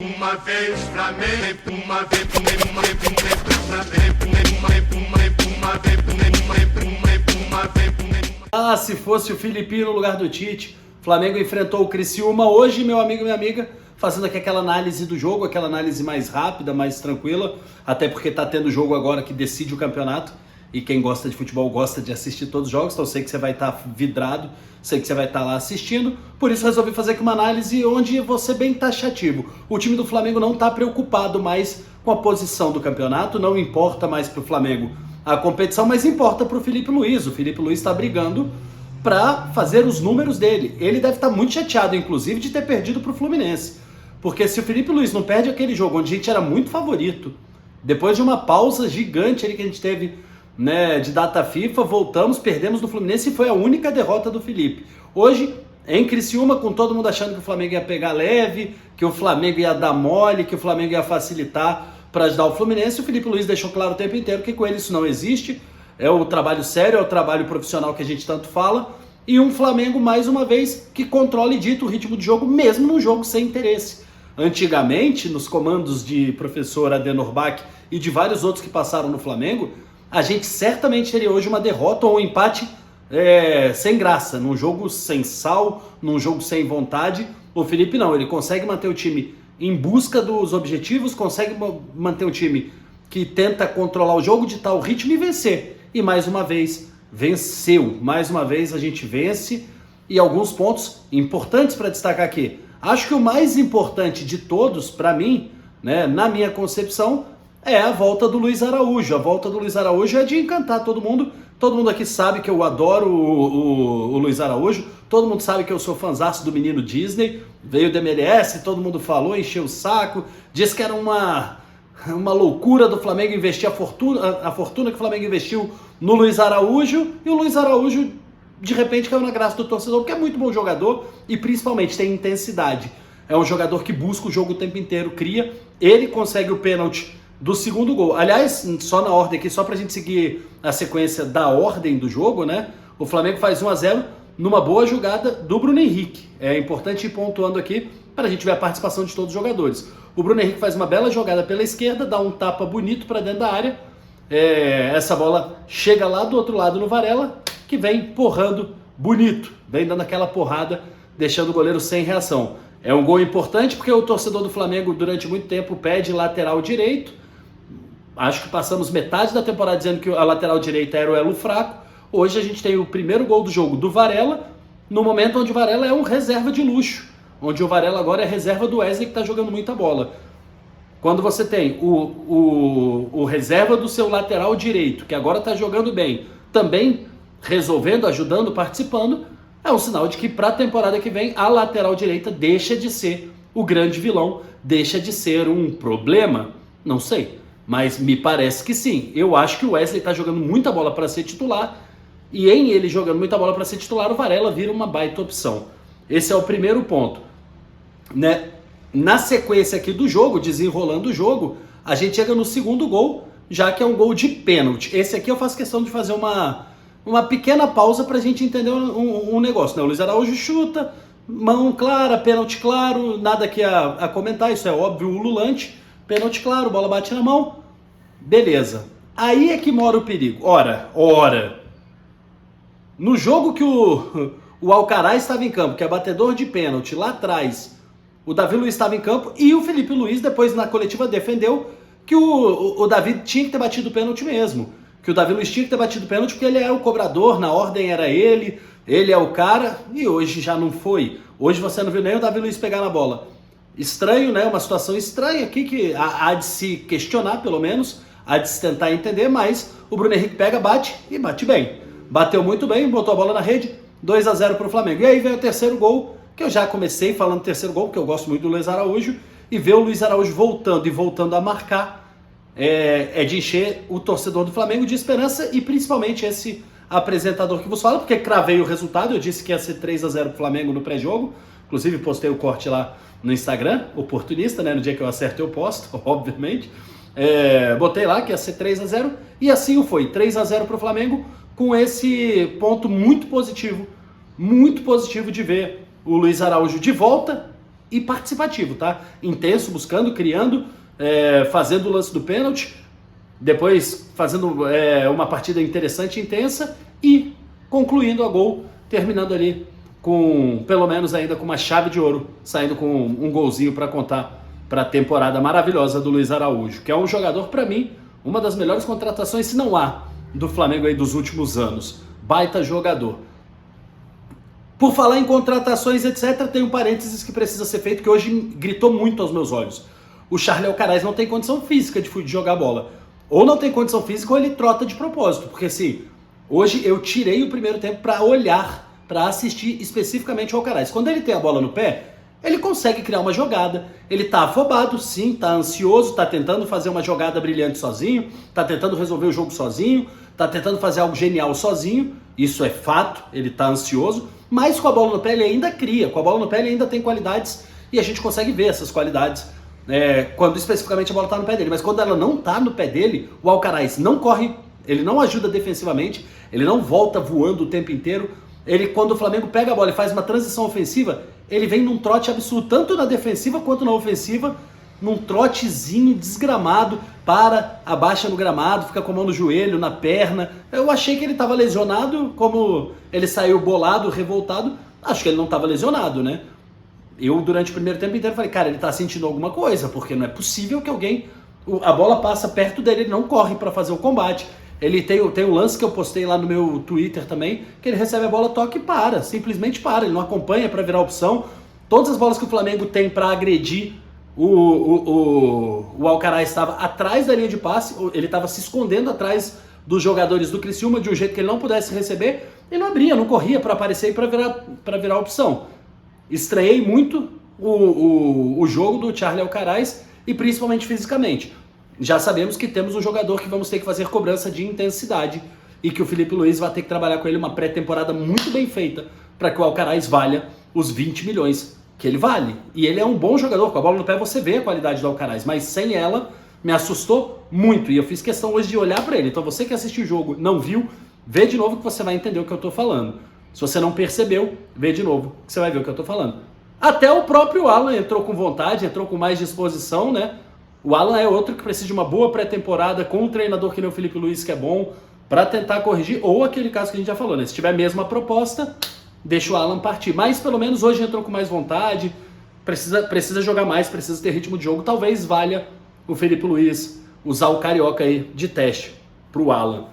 Uma vez Flamengo, uma vez Ah, se fosse o Filipinho no lugar do Tite, Flamengo enfrentou o Criciúma hoje, meu amigo e minha amiga, fazendo aqui aquela análise do jogo, aquela análise mais rápida, mais tranquila, até porque tá tendo jogo agora que decide o campeonato, e quem gosta de futebol gosta de assistir todos os jogos, então eu sei que você vai estar vidrado, sei que você vai estar lá assistindo, por isso resolvi fazer aqui uma análise onde eu vou ser bem taxativo. O time do Flamengo não está preocupado mais com a posição do campeonato, não importa mais para o Flamengo a competição, mas importa para o Filipe Luiz. O Filipe Luiz está brigando para fazer os números dele. Ele deve estar muito chateado, inclusive, de ter perdido para o Fluminense. Porque se o Filipe Luiz não perde aquele jogo onde a gente era muito favorito, depois de uma pausa gigante ali que a gente teve, né, de data FIFA, voltamos, perdemos do Fluminense e foi a única derrota do Filipe. Hoje, em Criciúma, com todo mundo achando que o Flamengo ia pegar leve, que o Flamengo ia dar mole, que o Flamengo ia facilitar para ajudar o Fluminense, o Filipe Luiz deixou claro o tempo inteiro que com ele isso não existe. É o trabalho sério, é o trabalho profissional que a gente tanto fala, e um Flamengo, mais uma vez, que controla e dita o ritmo de jogo, mesmo num jogo sem interesse. Antigamente, nos comandos de professor Adenor Bach e de vários outros que passaram no Flamengo, a gente certamente teria hoje uma derrota ou um empate sem graça, num jogo sem sal, num jogo sem vontade. O Felipe não, ele consegue manter o time em busca dos objetivos, consegue manter um time que tenta controlar o jogo, ditar o ritmo e vencer. E mais uma vez, venceu. Mais uma vez a gente vence. E alguns pontos importantes para destacar aqui. Acho que o mais importante de todos, para mim, né, na minha concepção, é a volta do Luiz Araújo. A volta do Luiz Araújo é de encantar todo mundo. Todo mundo aqui sabe que eu adoro o Luiz Araújo. Todo mundo sabe que eu sou fãzaço do menino Disney. Veio do MLS, todo mundo falou, encheu o saco. Disse que era uma loucura do Flamengo investir a fortuna que o Flamengo investiu no Luiz Araújo. E o Luiz Araújo, de repente, caiu na graça do torcedor, porque é muito bom jogador e principalmente tem intensidade. É um jogador que busca o jogo o tempo inteiro, cria. Ele consegue o pênalti do segundo gol. Aliás, só na ordem aqui, só pra gente seguir a sequência da ordem do jogo, né? O Flamengo faz 1-0 numa boa jogada do Bruno Henrique. É importante ir pontuando aqui para a gente ver a participação de todos os jogadores. O Bruno Henrique faz uma bela jogada pela esquerda, dá um tapa bonito para dentro da área. Essa bola chega lá do outro lado no Varela, que vem porrando bonito. Vem dando aquela porrada, deixando o goleiro sem reação. É um gol importante porque o torcedor do Flamengo durante muito tempo pede lateral direito. Acho que passamos metade da temporada dizendo que a lateral direita era o elo fraco. Hoje a gente tem o primeiro gol do jogo do Varela, no momento onde o Varela é um reserva de luxo. Onde o Varela agora é reserva do Wesley, que está jogando muita bola. Quando você tem o reserva do seu lateral direito, que agora está jogando bem, também resolvendo, ajudando, participando, é um sinal de que para a temporada que vem a lateral direita deixa de ser o grande vilão, deixa de ser um problema. Não sei, mas me parece que sim. Eu acho que o Wesley está jogando muita bola para ser titular, e em ele jogando muita bola para ser titular, o Varela vira uma baita opção. Esse é o primeiro ponto, né? Na sequência aqui do jogo, desenrolando o jogo, a gente chega no segundo gol, já que é um gol de pênalti. Esse aqui eu faço questão de fazer uma pequena pausa para a gente entender um negócio, né? O Luiz Araújo chuta, mão clara, pênalti claro, nada aqui a comentar, isso é óbvio, ululante, pênalti claro, bola bate na mão, beleza. Aí é que mora o perigo. Ora, no jogo que o Alcaraz estava em campo, que é batedor de pênalti, lá atrás, o Davi Luiz estava em campo e o Felipe Luiz depois na coletiva defendeu que o Davi tinha que ter batido o pênalti mesmo. Que o Davi Luiz tinha que ter batido o pênalti porque ele é o cobrador, na ordem era ele é o cara, e hoje já não foi. Hoje você não viu nem o Davi Luiz pegar na bola. Estranho, né? Uma situação estranha aqui que há de se questionar, pelo menos, há de se tentar entender, mas o Bruno Henrique pega, bate e bate bem. Bateu muito bem, botou a bola na rede, 2-0 para o Flamengo. E aí vem o terceiro gol, que eu já comecei falando terceiro gol, porque eu gosto muito do Luiz Araújo, e ver o Luiz Araújo voltando a marcar, é de encher o torcedor do Flamengo de esperança, e principalmente esse apresentador que vos fala, porque cravei o resultado, eu disse que ia ser 3-0 pro Flamengo no pré-jogo, inclusive postei o corte lá no Instagram, oportunista, né? No dia que eu acerto eu posto, obviamente. Botei lá que ia ser 3-0, e assim o foi, 3-0 pro Flamengo, com esse ponto muito positivo de ver o Luiz Araújo de volta, e participativo, tá? Intenso, buscando, criando, fazendo o lance do pênalti, depois fazendo uma partida interessante e intensa e concluindo a gol, terminando ali com, pelo menos ainda com uma chave de ouro, saindo com um golzinho para contar para a temporada maravilhosa do Luiz Araújo, que é um jogador, para mim, uma das melhores contratações, se não há, do Flamengo aí dos últimos anos. Baita jogador. Por falar em contratações, etc., tem um parênteses que precisa ser feito, que hoje gritou muito aos meus olhos. O Charles Alcaraz não tem condição física de jogar bola. Ou não tem condição física ou ele trota de propósito. Porque assim, hoje eu tirei o primeiro tempo para olhar, para assistir especificamente o Alcaraz. Quando ele tem a bola no pé, ele consegue criar uma jogada. Ele tá afobado, sim, tá ansioso, tá tentando fazer uma jogada brilhante sozinho, tá tentando resolver o jogo sozinho, tá tentando fazer algo genial sozinho. Isso é fato, ele tá ansioso. Mas com a bola no pé ele ainda cria, com a bola no pé ele ainda tem qualidades e a gente consegue ver essas qualidades quando especificamente a bola está no pé dele. Mas quando ela não está no pé dele, o Alcaraz não corre, ele não ajuda defensivamente, ele não volta voando o tempo inteiro. Ele, quando o Flamengo pega a bola e faz uma transição ofensiva, ele vem num trote absurdo, tanto na defensiva quanto na ofensiva, num trotezinho desgramado, abaixa no gramado, fica com a mão no joelho, na perna. Eu achei que ele estava lesionado, como ele saiu bolado, revoltado, acho que ele não estava lesionado, né? Eu, durante o primeiro tempo inteiro, falei, cara, ele tá sentindo alguma coisa, porque não é possível que a bola passa perto dele, ele não corre para fazer o combate. Ele tem um lance que eu postei lá no meu Twitter também, que ele recebe a bola, toca e para, simplesmente para, ele não acompanha para virar opção. Todas as bolas que o Flamengo tem para agredir, o Alcaraz estava atrás da linha de passe, ele estava se escondendo atrás dos jogadores do Criciúma de um jeito que ele não pudesse receber, e não abria, não corria para aparecer e para virar opção. Estranhei muito o jogo do Charles Alcaraz e principalmente fisicamente. Já sabemos que temos um jogador que vamos ter que fazer cobrança de intensidade e que o Felipe Luiz vai ter que trabalhar com ele uma pré-temporada muito bem feita para que o Alcaraz valha os 20 milhões que ele vale. E ele é um bom jogador, com a bola no pé você vê a qualidade do Alcaraz, mas sem ela me assustou muito e eu fiz questão hoje de olhar para ele. Então você que assistiu o jogo não viu, vê de novo que você vai entender o que eu estou falando. Se você não percebeu, vê de novo que você vai ver o que eu estou falando. Até o próprio Alan entrou com vontade, entrou com mais disposição, né? O Alan é outro que precisa de uma boa pré-temporada com um treinador que nem o Felipe Luiz, que é bom, para tentar corrigir, ou aquele caso que a gente já falou, né? Se tiver a mesma proposta, deixa o Alan partir. Mas pelo menos hoje entrou com mais vontade, precisa jogar mais, precisa ter ritmo de jogo. Talvez valha o Felipe Luiz usar o Carioca aí de teste pro Alan.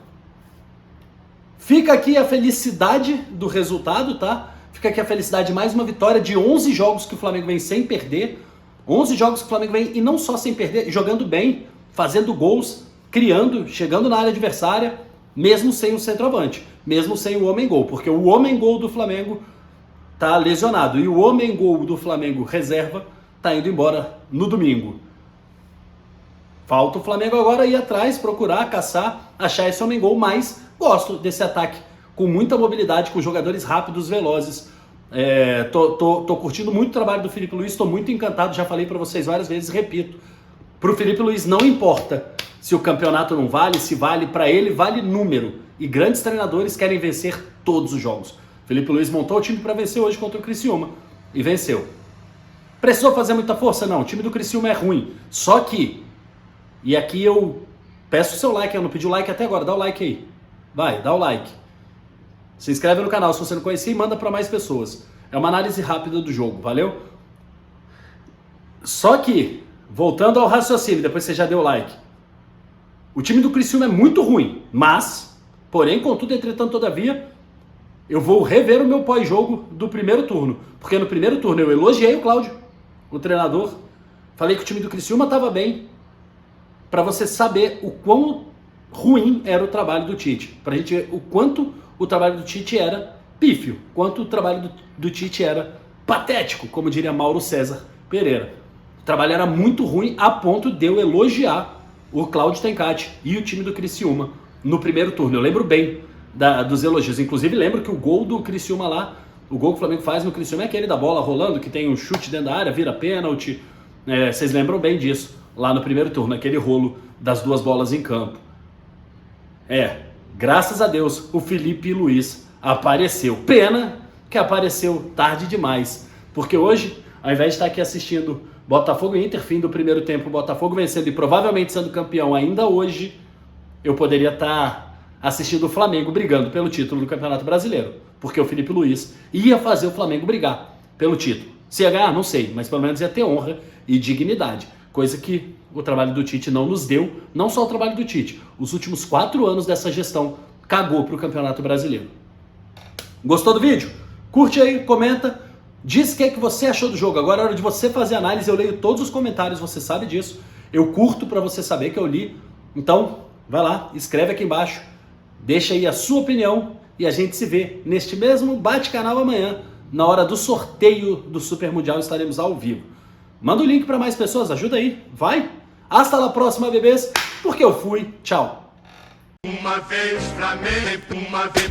Fica aqui a felicidade do resultado, tá? Fica aqui a felicidade de mais uma vitória de 11 jogos que o Flamengo vem sem perder. 11 jogos que o Flamengo vem, e não só sem perder, jogando bem, fazendo gols, criando, chegando na área adversária, mesmo sem o centroavante, mesmo sem o homem-gol, porque o homem-gol do Flamengo tá lesionado e o homem-gol do Flamengo reserva tá indo embora no domingo. Falta o Flamengo agora ir atrás, procurar, caçar, achar esse homem-gol, mas gosto desse ataque com muita mobilidade, com jogadores rápidos, velozes. Tô curtindo muito o trabalho do Felipe Luiz, tô muito encantado, já falei para vocês várias vezes, repito. Pro Felipe Luiz não importa se o campeonato não vale, se vale, para ele vale número. E grandes treinadores querem vencer todos os jogos. Felipe Luiz montou o time para vencer hoje contra o Criciúma e venceu. Precisou fazer muita força? Não, o time do Criciúma é ruim. Só que, e aqui eu peço o seu like, eu não pedi o like até agora, dá o like aí. Vai, dá o like. Se inscreve no canal se você não conhecia e manda para mais pessoas. É uma análise rápida do jogo, valeu? Só que, voltando ao raciocínio, depois você já deu like. O time do Criciúma é muito ruim, mas, porém, contudo, entretanto, todavia, eu vou rever o meu pós-jogo do primeiro turno. Porque no primeiro turno eu elogiei o Cláudio, o treinador, falei que o time do Criciúma estava bem, para você saber o quão ruim era o trabalho do Tite. Para a gente ver o quanto o trabalho do Tite era pífio, quanto o trabalho do Tite era patético, como diria Mauro César Pereira. O trabalho era muito ruim a ponto de eu elogiar o Cláudio Tencati e o time do Criciúma no primeiro turno. Eu lembro bem dos elogios. Inclusive lembro que o gol do Criciúma lá, o gol que o Flamengo faz no Criciúma é aquele da bola rolando, que tem um chute dentro da área, vira pênalti. Vocês lembram bem disso lá no primeiro turno, aquele rolo das duas bolas em campo. Graças a Deus o Felipe Luiz apareceu. Pena que apareceu tarde demais, porque hoje ao invés de estar aqui assistindo Botafogo e Inter, fim do primeiro tempo, Botafogo vencendo e provavelmente sendo campeão ainda hoje, eu poderia estar assistindo o Flamengo brigando pelo título do Campeonato Brasileiro, porque o Felipe Luiz ia fazer o Flamengo brigar pelo título. Se ia ganhar, não sei, mas pelo menos ia ter honra e dignidade, coisa que o trabalho do Tite não nos deu, não só o trabalho do Tite, os últimos 4 anos dessa gestão cagou para o Campeonato Brasileiro. Gostou do vídeo? Curte aí, comenta, diz o que é que você achou do jogo. Agora é hora de você fazer análise, eu leio todos os comentários, você sabe disso, eu curto para você saber que eu li, então vai lá, escreve aqui embaixo, deixa aí a sua opinião e a gente se vê neste mesmo bate-canal amanhã, na hora do sorteio do Super Mundial, estaremos ao vivo. Manda o link para mais pessoas, ajuda aí, vai! Hasta la próxima, bebês, porque eu fui, tchau! Uma vez Flamengo, uma vez